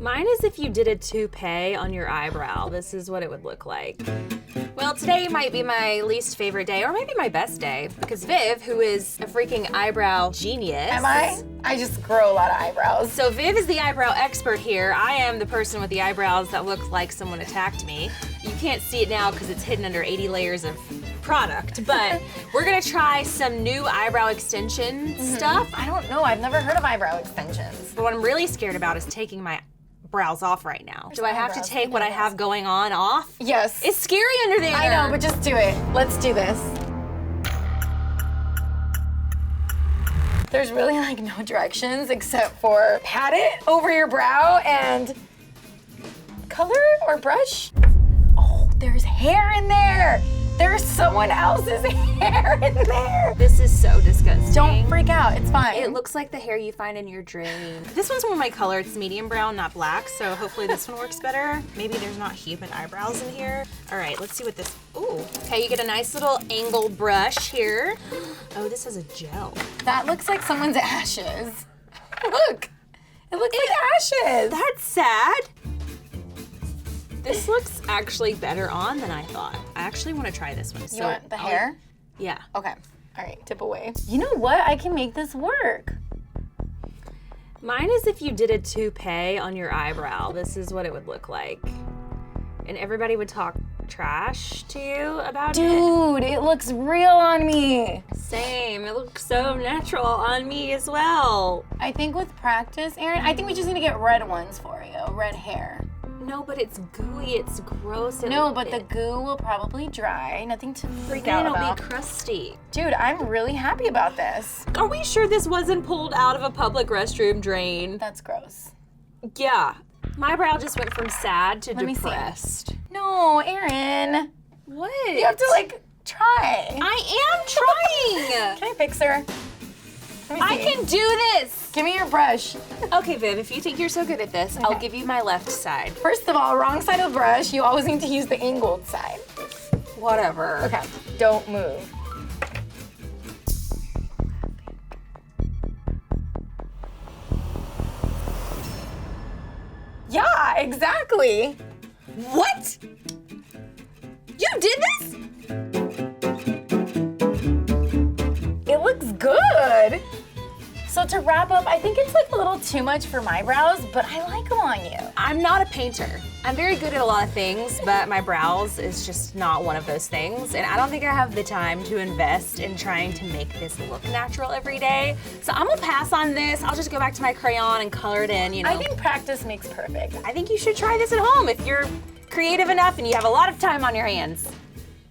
Mine is if you did a toupee on your eyebrow. This is what it would look like. Well, today might be my least favorite day, or maybe my best day, because Viv, who is a freaking eyebrow genius. Am I? I just grow a lot of eyebrows. So Viv is the eyebrow expert here. I am the person with the eyebrows that look like someone attacked me. You can't see it now because it's hidden under 80 layers of product, but we're gonna try some new eyebrow extension stuff. I don't know, I've never heard of eyebrow extensions. But what I'm really scared about is taking my brows off right now. Do I have to eyebrows? take what I have going on off? Yes. It's scary under there. I know, but just do it. Let's do this. There's really like no directions except for pat it over your brow and color or brush. Oh, there's hair in there. There's someone else's hair in there. This is so disgusting. Don't freak out, it's fine. It looks like the hair you find in your dream. This one's more my color. It's medium brown, not black, so hopefully this one works better. Maybe there's not human eyebrows in here. All right, let's see what this, ooh. Okay, you get a nice little angled brush here. Oh, this has a gel. That looks like someone's ashes. Look, it looks like ashes. That's sad. This looks actually better on than I thought. I actually want to try this one. You want the hair? Yeah. Okay, all right, tip away. You know what, I can make this work. Mine is if you did a toupee on your eyebrow. This is what it would look like. And everybody would talk trash to you about it. Dude, it looks real on me. Same, it looks so natural on me as well. I think with practice, Erin, I think we just need to get red ones for you, red hair. No, but it's gooey, it's gross. No, but the goo will probably dry. Nothing to freak out It'll about. be crusty. Dude, I'm really happy about this. Are we sure this wasn't pulled out of a public restroom drain? That's gross. Yeah. My brow just went from sad to Let me see. depressed. No, Erin. What? You have to like try. I am trying. Can I fix her? Let me I see. can do this. Give me your brush. Okay, Viv, if you think you're so good at this, I'll give you my left side. First of all, wrong side of the brush. You always need to use the angled side. Whatever. Okay, don't move. Yeah, exactly. What? You did this? It looks good. So to wrap up, I think it's like a little too much for my brows, but I like them on you. I'm not a painter. I'm very good at a lot of things, but my brows is just not one of those things. And I don't think I have the time to invest in trying to make this look natural every day. So I'm gonna pass on this. I'll just go back to my crayon and color it in, you know. I think practice makes perfect. I think you should try this at home if you're creative enough and you have a lot of time on your hands.